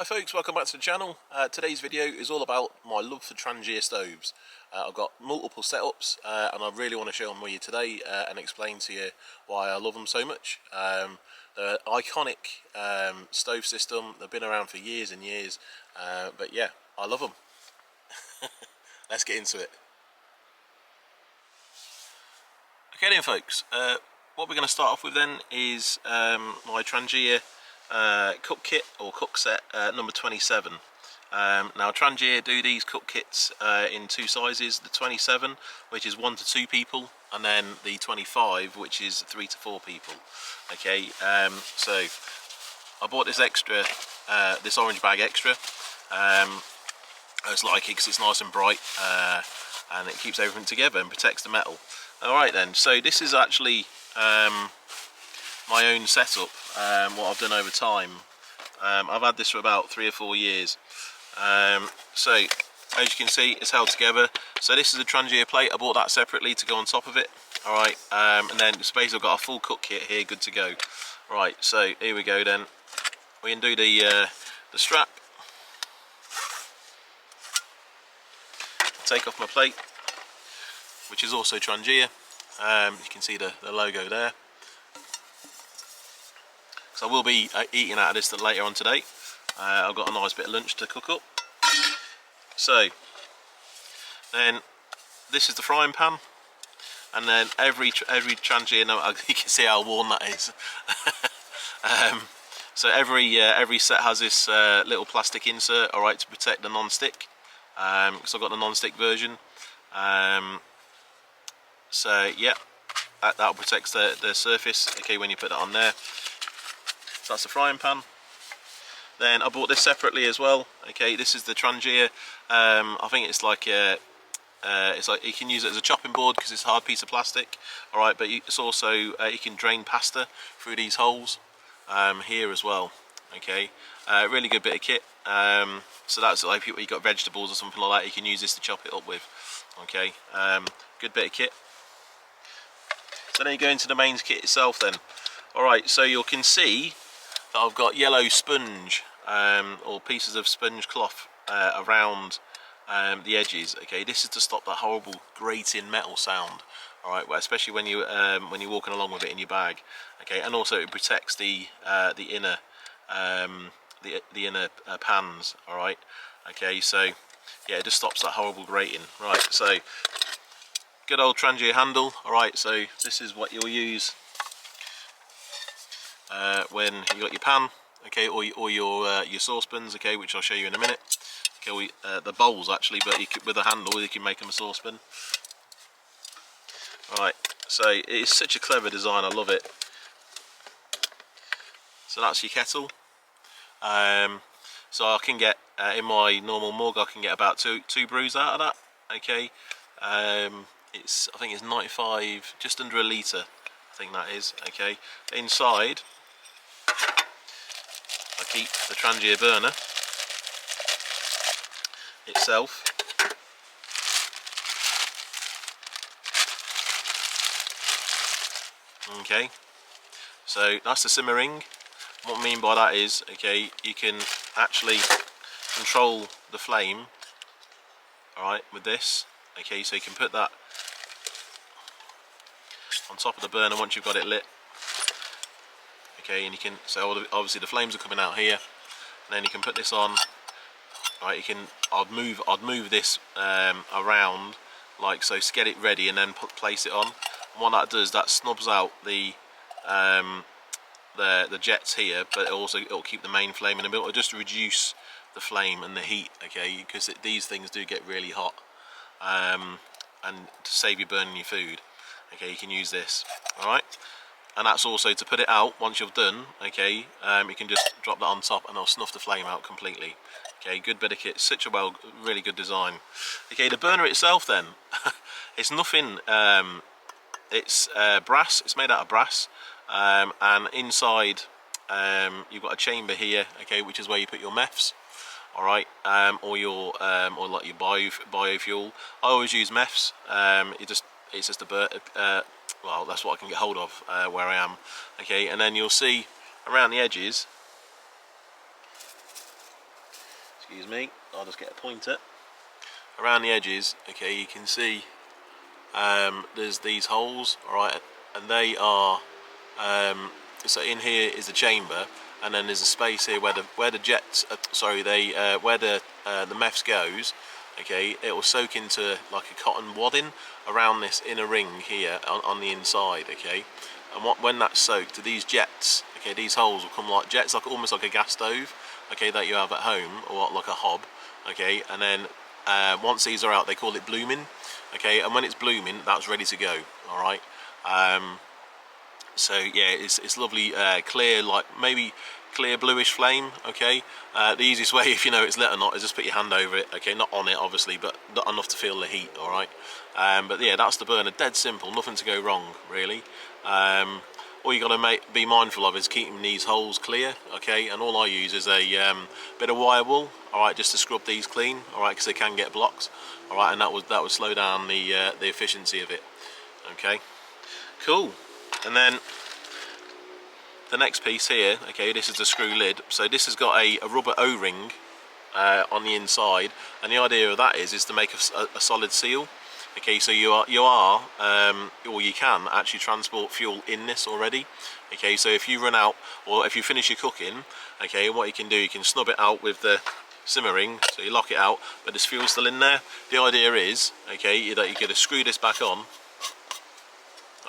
Hi folks, welcome back to the channel. Today's video is all about my love for Trangia stoves. I've got multiple setups and I really want to share them with you today and explain to you why I love them so much. They're iconic stove system. They've been around for years and years, but yeah, I love them. Let's get into it. Okay then folks, what we're going to start off with then is my Trangia cook kit or cook set number 27. Now Trangia do these cook kits in two sizes, the 27 which is 1 to 2 people, and then the 25 which is 3 to 4 people. Okay, so I bought this extra, this orange bag extra. I just like it because it's nice and bright and it keeps everything together and protects the metal. Alright then, so this is actually my own setup, what I've done over time. I've had this for about 3 or 4 years. So as you can see, it's held together. So this is a Trangia plate. I bought that separately to go on top of it. Alright, and then basically I've got a full cook kit here, good to go. Right, so here we go then. We can do the strap. Take off my plate, which is also Trangia. You can see the logo there. So I will be eating out of this later on today. I've got a nice bit of lunch to cook up. So then this is the frying pan, and then every Trangia, you can see how worn that is. So every set has this little plastic insert, all right, to protect the non-stick. Because I've got the non-stick version. So yeah, that protects the surface. Okay, when you put it on there. So that's the frying pan. Then I bought this separately as well. Okay, this is the Trangia. I think it's like you can use it as a chopping board because it's a hard piece of plastic. All right, but it's also you can drain pasta through these holes here as well. Okay, really good bit of kit. So that's like if you've got vegetables or something like that, you can use this to chop it up with. Okay, good bit of kit. So then you go into the main kit itself then. Alright, so you can see that I've got yellow sponge or pieces of sponge cloth around the edges. Okay, this is to stop that horrible grating metal sound. Alright, well, especially when you're walking along with it in your bag. Okay, and also it protects the inner inner pans. All right, okay, so yeah, it just stops that horrible grating. Right, so good old Trangia handle. All right, so this is what you'll use when you got your pan, okay, or your saucepans, okay, which I'll show you in a minute. Okay, the bowls actually, but with a handle you can make them a saucepan. All right, so it is such a clever design. I love it. So that's your kettle. So I can get in my normal mug, I can get about two brews out of that. Okay, I think it's 95, just under a litre. I think that is. Okay, inside I keep the Trangia burner itself. Okay, so that's the simmer ring. What I mean by that is, okay, you can actually control the flame, alright, with this. Okay, so you can put that on top of the burner once you've got it lit. Okay, and you can, so obviously the flames are coming out here, and then you can put this on. Right, you can, I'd move this around like so to get it ready, and then place it on. And what that does, that snubs out the jets here, but it'll keep the main flame, and it'll just reduce the flame and the heat. Okay, because these things do get really hot, and to save you burning your food, okay, you can use this. All right, and that's also to put it out once you've done. Okay, you can just drop that on top and it'll snuff the flame out completely. Okay, good bit of kit, such a really good design. Okay, the burner itself then, it's nothing. It's brass. It's made out of brass. And inside you've got a chamber here, okay, which is where you put your MEFs, all right, or like your biofuel. I always use MEFs. It's just a well, that's what I can get hold of where I am. Okay, and then you'll see around the edges excuse me, I'll just get a pointer. Around the edges, okay, you can see there's these holes, alright, and they are, so in here is the chamber, and then there's a space here where the jets, where the meths goes, okay, it will soak into like a cotton wadding around this inner ring here on the inside, okay, and when that's soaked, these jets, okay, these holes will come like jets, like almost like a gas stove, okay, that you have at home, or like a hob, okay, and then once these are out, they call it blooming, okay, and when it's blooming, that's ready to go, all right. So yeah, it's lovely, clear, like maybe clear bluish flame, okay. The easiest way, if you know it's lit or not, is just put your hand over it, okay, not on it obviously, but not enough to feel the heat, all right. But yeah, that's the burner, dead simple, nothing to go wrong really. All you got to be mindful of is keeping these holes clear, okay, and all I use is a bit of wire wool, all right, just to scrub these clean, all right, because they can get blocked, all right, and that would slow down the efficiency of it, okay, cool. And then the next piece here, okay, this is the screw lid. So this has got a rubber O-ring on the inside, and the idea of that is to make a solid seal. Okay, so you can actually transport fuel in this already. Okay, so if you run out, or if you finish your cooking, okay, what you can do, you can snub it out with the simmering, so you lock it out, but there's fuel still in there. The idea is, okay, that you're going to screw this back on,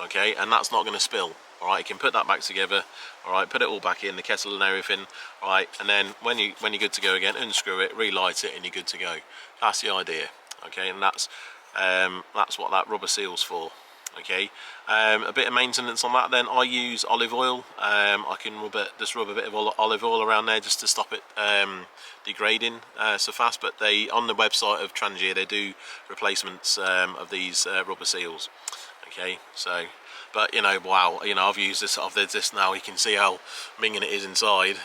okay, and that's not going to spill. Alright, you can put that back together, alright, put it all back in, the kettle and everything, alright, and then when you're good to go again, unscrew it, relight it, and you're good to go. That's the idea, okay, and that's what that rubber seal's for, okay. A bit of maintenance on that then, I use olive oil. I can rub a bit of olive oil around there just to stop it degrading so fast, but on the website of Trangia, they do replacements of these rubber seals, okay, so. But you know, wow, you know, I've used this now. You can see how minging it is inside.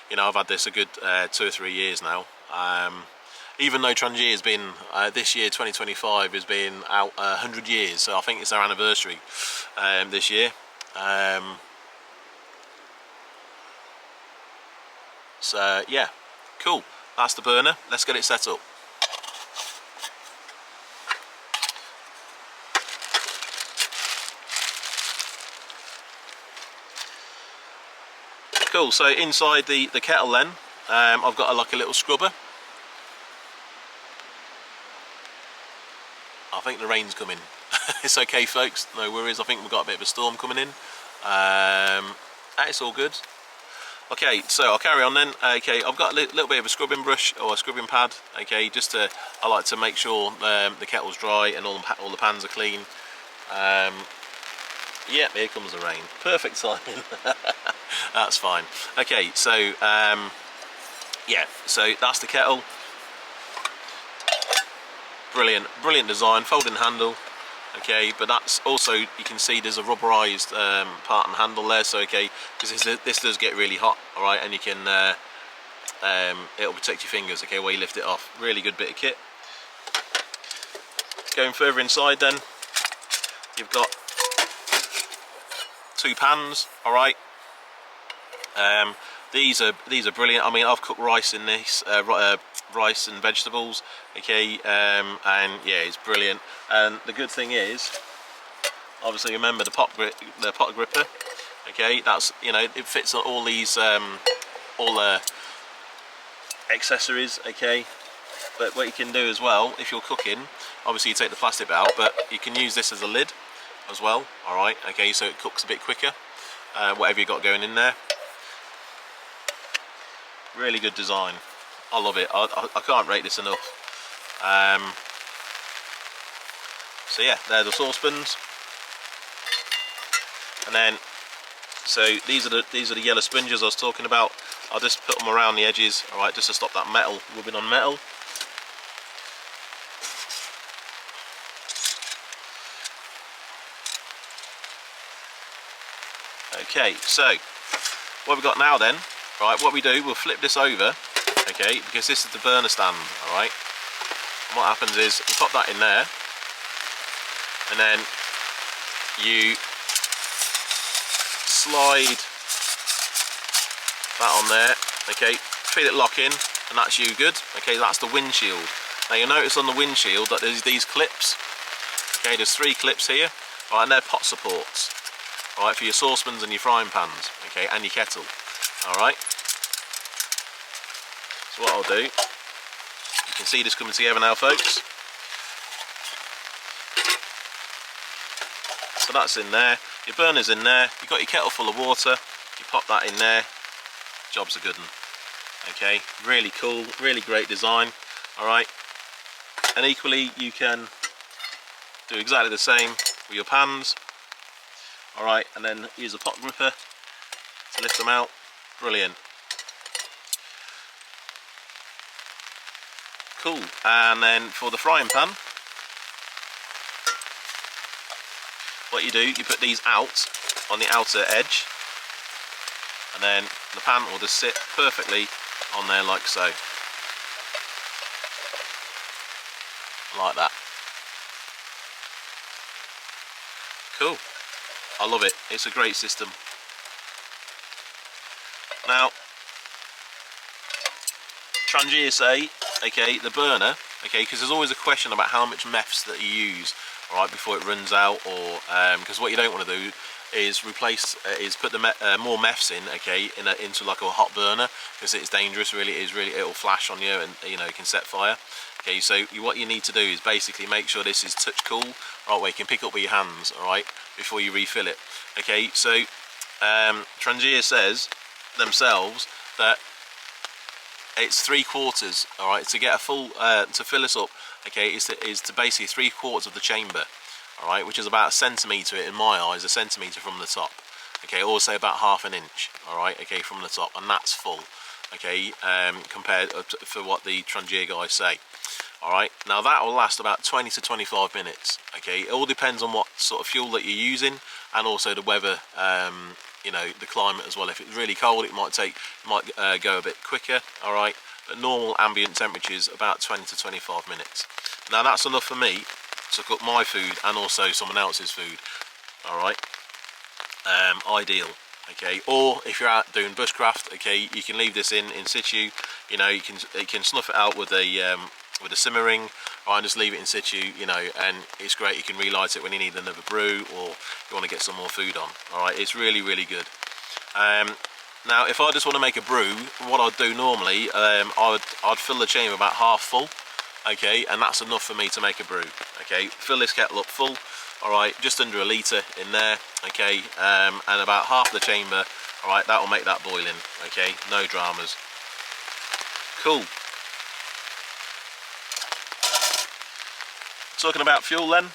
You know, I've had this a good 2 or 3 years now. Even though Trangia has been this year, 2025, has been out 100 years, so I think it's our anniversary this year. So yeah, cool. That's the burner. Let's get it set up. Cool, so inside the kettle then, I've got like a little scrubber. I think the rain's coming. It's okay folks, no worries, I think we've got a bit of a storm coming in. It's all good. Okay, so I'll carry on then. Okay, I've got a little bit of a scrubbing brush or a scrubbing pad, okay, I like to make sure the kettle's dry and all the pans are clean. Yep, here comes the rain. Perfect timing. That's fine. Okay, so yeah, so that's the kettle. Brilliant design, folding handle. Okay, but that's also, you can see there's a rubberized part and handle there. So okay, because this does get really hot, all right, and you can it'll protect your fingers. Okay, while you lift it off. Really good bit of kit. Going further inside, then you've got 2 pans, all right. These are brilliant. I mean, I've cooked rice in this, rice and vegetables, okay, and yeah, it's brilliant. And the good thing is, obviously, remember the pot gripper, okay. That's, you know, it fits on all these all the accessories, okay. But what you can do as well, if you're cooking, obviously you take the plastic bit out, but you can use this as a lid as well, all right, okay, so it cooks a bit quicker, whatever you got going in there. Really good design, I love it. I can't rate this enough. So yeah, they're the saucepans, and then so these are the yellow sponges I was talking about. I'll just put them around the edges, all right, just to stop that metal rubbing on metal. Okay, so what we've got now then, right, what we do, we'll flip this over, okay, because this is the burner stand, all right. And what happens is you pop that in there, and then you slide that on there, okay, feel it lock in, and that's you good. Okay, that's the windshield. Now you'll notice on the windshield that there's these clips. Okay, there's 3 clips here, right, and they're pot supports, right, for your saucepans and your frying pans, okay, and your kettle. Alright, so what I'll do, you can see this coming together now, folks. So that's in there, your burner's in there, you've got your kettle full of water, you pop that in there, job's a good one. Okay, really cool, really great design. Alright, and equally you can do exactly the same with your pans. Alright, and then use a pot gripper to lift them out. Brilliant. Cool. And then for the frying pan, what you do, you put these out on the outer edge, and then the pan will just sit perfectly on there like so. Like that. Cool. I love it. It's a great system. Now, Trangia say, okay, the burner, okay, because there's always a question about how much MEFs that you use, all right, before it runs out, or because what you don't want to do is replace, is put the more MEFs in, okay, into like a hot burner, because it's dangerous. Really, it is really, it'll flash on you, and you know, it can set fire. Okay, so what you need to do is basically make sure this is touch cool, right, where you can pick up with your hands, all right, before you refill it. Okay, so Trangia says themselves that it's 3/4, all right, to get a full, to fill this up, okay, is to basically 3/4 of the chamber, all right, which is about a centimetre, in my eyes, a centimetre from the top, okay, or say about 1/2 inch, all right, okay, from the top, and that's full, okay, compared to, for what the Trangia guys say. Alright, now that will last about 20 to 25 minutes, okay, it all depends on what sort of fuel that you're using, and also the weather, you know, the climate as well. If it's really cold, it might go a bit quicker, alright, but normal ambient temperatures about 20 to 25 minutes. Now that's enough for me to cook my food and also someone else's food, alright, ideal. Okay, or if you're out doing bushcraft, okay, you can leave this in situ, you know, you can snuff it out with a simmer ring, right, and just leave it in situ, you know, and it's great. You can relight it when you need another brew, or you want to get some more food on. Alright, it's really, really good. Now if I just want to make a brew, what I'd do normally, I'd fill the chamber about half full, okay, and that's enough for me to make a brew. Okay, fill this kettle up full, alright, just under a litre in there, okay, and about half the chamber, alright, that will make that boiling, okay, no dramas. Cool. Talking about fuel then,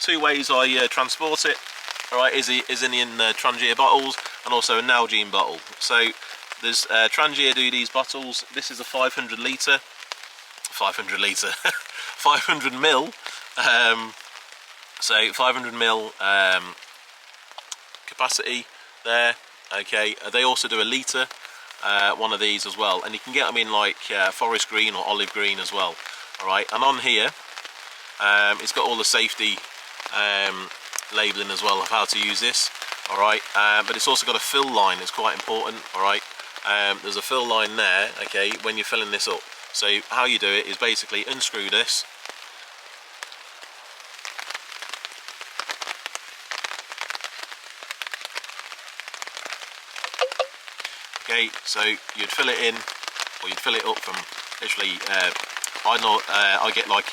2 ways I transport it, alright, is in Trangia bottles, and also a Nalgene bottle. So there's Trangia do these bottles. This is a 500 litre 500 mil, so 500 mil capacity there, okay. They also do a litre, one of these as well, and you can get them in like forest green or olive green as well. Alright, and on here, it's got all the safety labelling as well of how to use this. Alright, but it's also got a fill line. It's quite important. Alright, there's a fill line there, okay, when you're filling this up. So how you do it is basically unscrew this. Okay, so you'd fill it in, or you'd fill it up from literally, I get like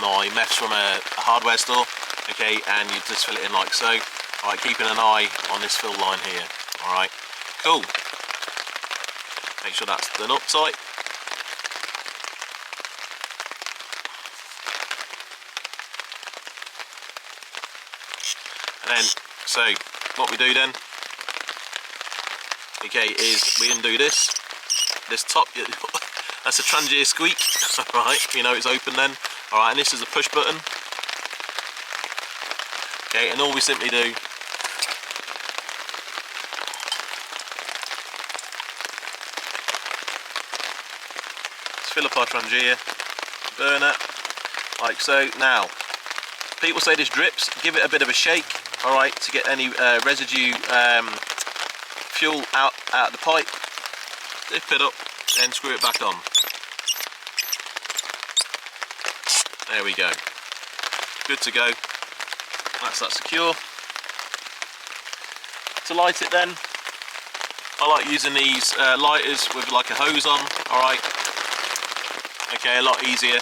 my MEFs from a hardware store, okay, and you just fill it in like so. Alright, keeping an eye on this fill line here. Alright, cool. Make sure that's done up tight. And then, so what we do then, okay, is we undo this top. That's a Trangia squeak, alright, you know it's open then. Alright, and this is a push button. Okay, and all we simply do is fill up our Trangia burner, like so. Now, people say this drips, give it a bit of a shake, alright, to get any residue fuel out the pipe. dip it up, then screw it back on. There we go. Good to go. That's that secure. To light it then, I like using these lighters with like a hose on, alright. Okay, a lot easier.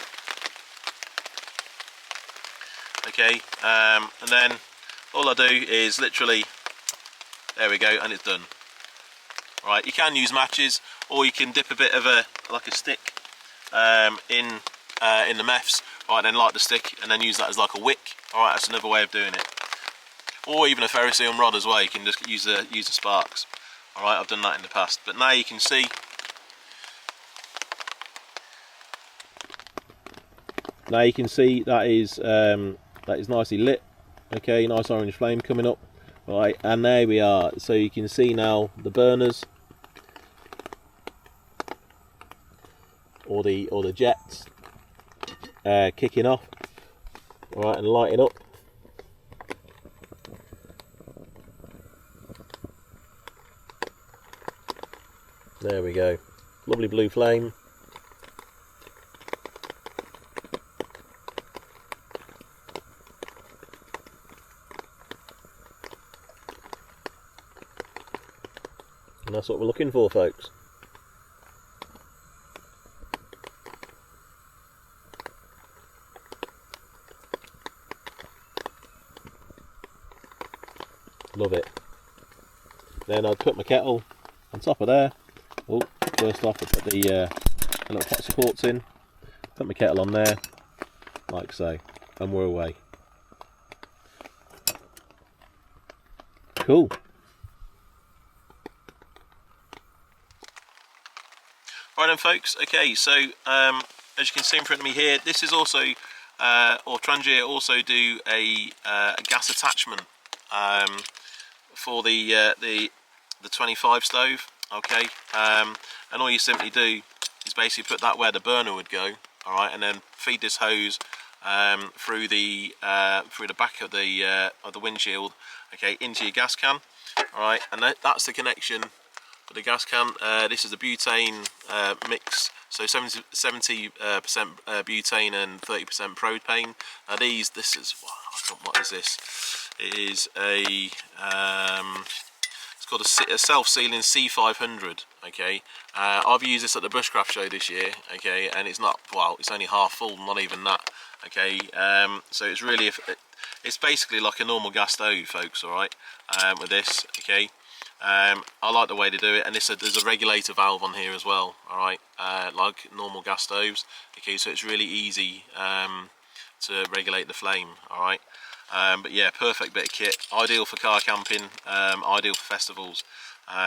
Okay, and then all I do is literally, there we go, and it's done. Right, you can use matches, or you can dip a bit of like a stick in the meths, right, then light the stick and then use that as like a wick. Alright, that's another way of doing it. Or even a ferrocerium rod as well, you can just use the sparks. Alright, I've done that in the past, but now you can see that is nicely lit. Okay, nice orange flame coming up. Right, and there we are. So you can see now the burners or the jets kicking off. Alright, and lighting up. There we go. Lovely blue flame. And that's what we're looking for, folks. Love it. Then I'd put my kettle on top of there. Oh, first off I put the little pot supports in. Put my kettle on there, like so, and we're away. Cool. Right then, folks. Okay, so as you can see in front of me here, this is also, or Trangia also do a gas attachment for the 25 stove. Okay, and all you simply do is basically put that where the burner would go. All right, and then feed this hose through the back of the windshield. Okay, into your gas can. All right, and that's the connection for the gas can. This is a butane mix, so 70% butane and 30% propane. Now this is what is this? It is a it's called a self-sealing C500. Okay, I've used this at the Bushcraft show this year. Okay, and it's not, well, it's only half full, not even that. Okay, so it's really, it's basically like a normal gas stove, folks. All right, with this. Okay. I like the way to do it, and there's a regulator valve on here as well. All right, like normal gas stoves. Okay, so it's really easy to regulate the flame. All right, but yeah, perfect bit of kit, ideal for car camping, ideal for festivals,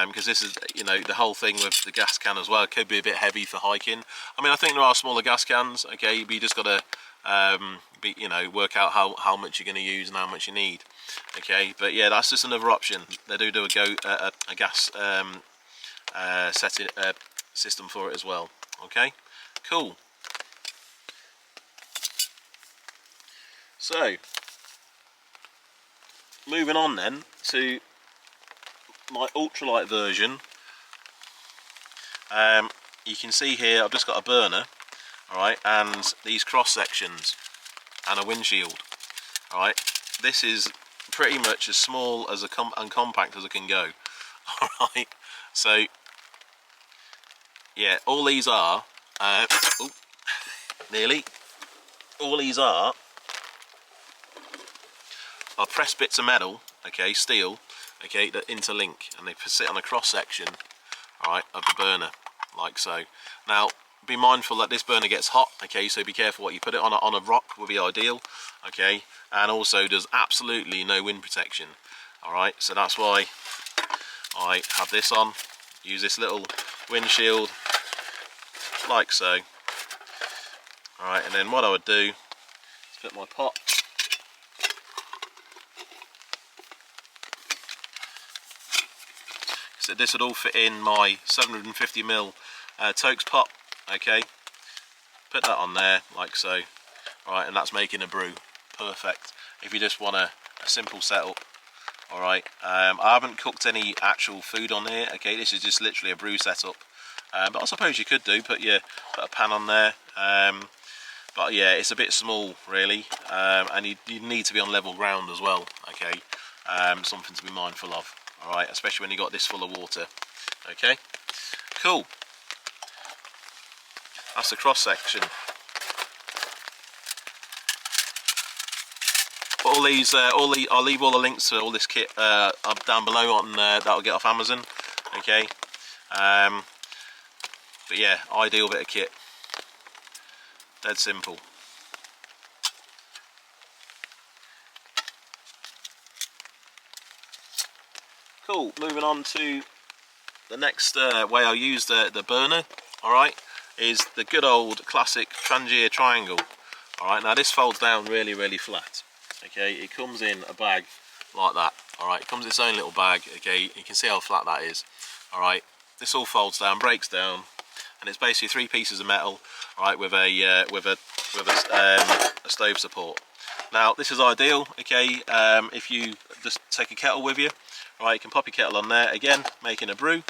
because this is, you know, the whole thing with the gas can as well. It could be a bit heavy for hiking. I mean, I think there are smaller gas cans. Okay, but you just got to work out how much you're going to use and how much you need. Okay, but yeah, that's just another option. They do a gas setting system for it as well. Okay, cool. So moving on then to my ultralight version. You can see here I've just got a burner, alright, and these cross sections and a windshield. Alright, this is pretty much as small as and compact as it can go. Alright, so yeah, all these are nearly all these are pressed bits of metal, okay, steel, okay, that interlink, and they sit on a cross section, alright, of the burner, like so. Now, be mindful that this burner gets hot, okay, so be careful what you put it on. On a rock would be ideal, okay, and also there's absolutely no wind protection. Alright, so that's why I have this on. Use this little windshield, like so. Alright, and then what I would do is put my pot so this would all fit in my 750ml Tokes pot. Okay, put that on there like so. Alright, and that's making a brew. Perfect. If you just want a simple setup. Alright, I haven't cooked any actual food on here. Okay, this is just literally a brew setup. but I suppose you could put a pan on there, but yeah, it's a bit small really, and you need to be on level ground as well, okay, something to be mindful of, alright, especially when you got this full of water. Okay, cool, that's the cross section. All these, I'll leave all the links to all this kit up down below on that I'll get off Amazon. Okay, but yeah, ideal bit of kit, dead simple. Cool. Moving on to the next way I'll use the burner. All right, is the good old classic Trangia triangle. All right, now this folds down really flat. Okay, it comes in a bag like that. All right, it comes in its own little bag. Okay, you can see how flat that is. All right, this all folds down, breaks down, and it's basically 3 pieces of metal. All right, with a stove support. Now this is ideal. Okay, if you just take a kettle with you. All right, you can pop your kettle on there again, making a brew.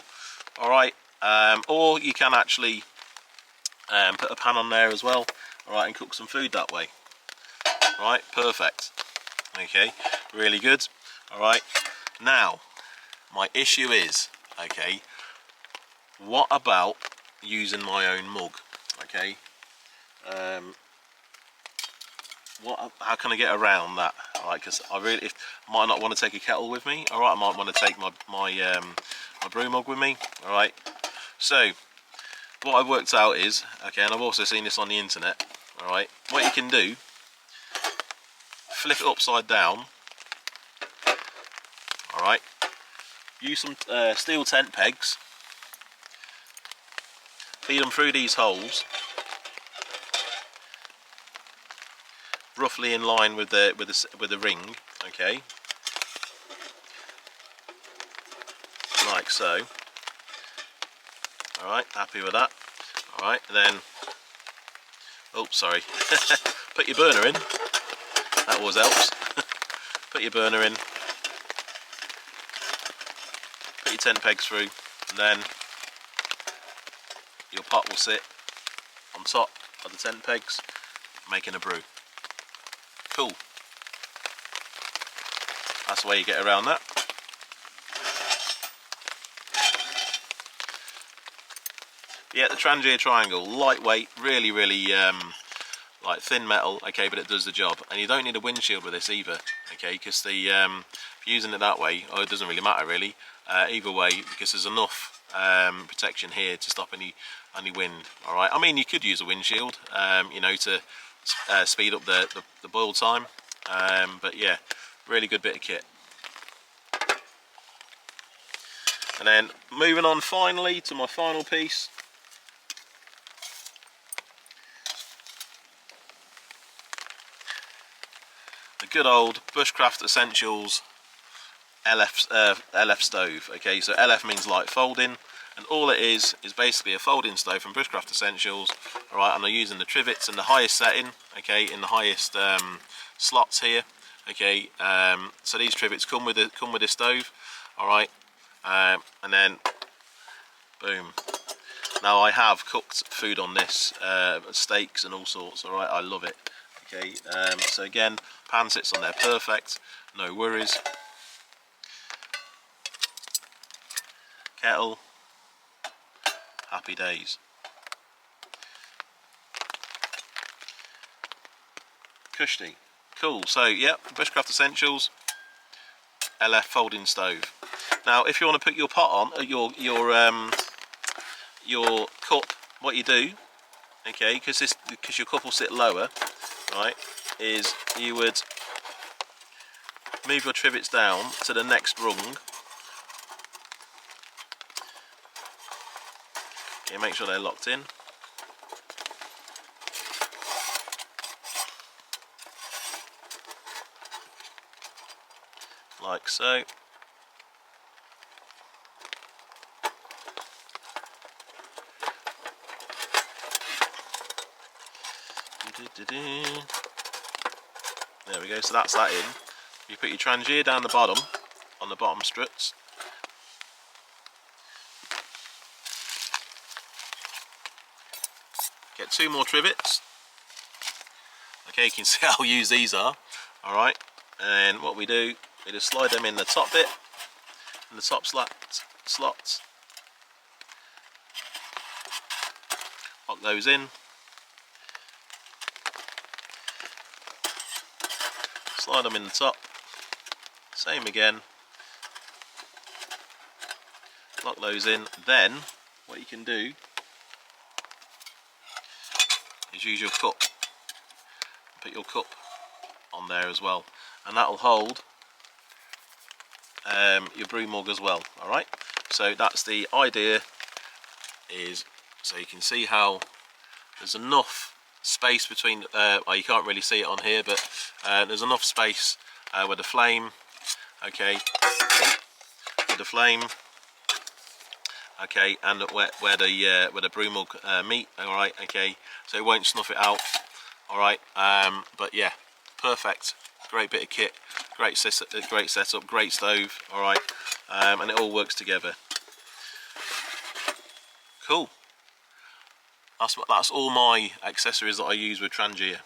All right, or you can actually put a pan on there as well. All right, and cook some food that way. All right, perfect. Okay, really good. All right, now my issue is, okay, what about using my own mug? Okay, how can I get around that? All right, because I might not want to take a kettle with me. All right, I might want to take my brew mug with me. All right, so what I've worked out is, okay, and I've also seen this on the internet. All right, what you can do, flip it upside down. All right, use some steel tent pegs, feed them through these holes, roughly in line with the ring. Okay, like so. All right, happy with that. All right, and then, oh sorry, put your burner in. That always helps. Put your burner in. Put your tent pegs through, and then your pot will sit on top of the tent pegs, making a brew. Cool. That's the way you get around that. Yeah, the Trangia triangle, lightweight, really like thin metal, okay, but it does the job. And you don't need a windshield with this either, okay, because if you're using it that way, it doesn't really matter really, either way, because there's enough protection here to stop any wind. All right, I mean, you could use a windshield, you know, to speed up the boil time, but yeah, really good bit of kit. And then moving on finally to my final piece. The good old Bushcraft Essentials LF stove. Okay, so LF means light folding, and all it is basically a folding stove from Bushcraft Essentials. All right, and I'm using the trivets in the highest setting. Okay, in the highest slots here. Okay, so these trivets come with the stove. All right, and then boom. Now I have cooked food on this, steaks and all sorts. All right, I love it. Okay, so again, pan sits on there perfect, no worries. Kettle, happy days. Cushy, cool. So yeah, Bushcraft Essentials, LF folding stove. Now, if you want to put your pot on, your cup, what you do, okay, because your cup will sit lower, right, is you would move your trivets down to the next rung. Okay, make sure they're locked in. Like so. There we go, so that's that in. You put your Trangia down the bottom, on the bottom struts. 2 more trivets. Okay, you can see how used these are. Alright, and what we do, we just slide them in the top bit, in the top slots, lock those in, slide them in the top, same again, lock those in. Then what you can do is use your cup, put your cup on there as well, and that will hold your brew mug as well. Alright, so that's the idea, is so you can see how there's enough space between, well, you can't really see it on here, but there's enough space with the flame, okay, with the flame, okay, and where the brew mug meet. Alright, okay, so it won't snuff it out. Alright, but yeah, perfect, great bit of kit, great setup, great stove. Alright, and it all works together. Cool. That's all my accessories that I use with Trangia.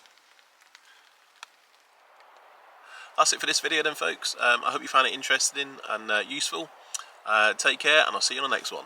That's it for this video then, folks. I hope you found it interesting and useful. Take care, and I'll see you on the next one.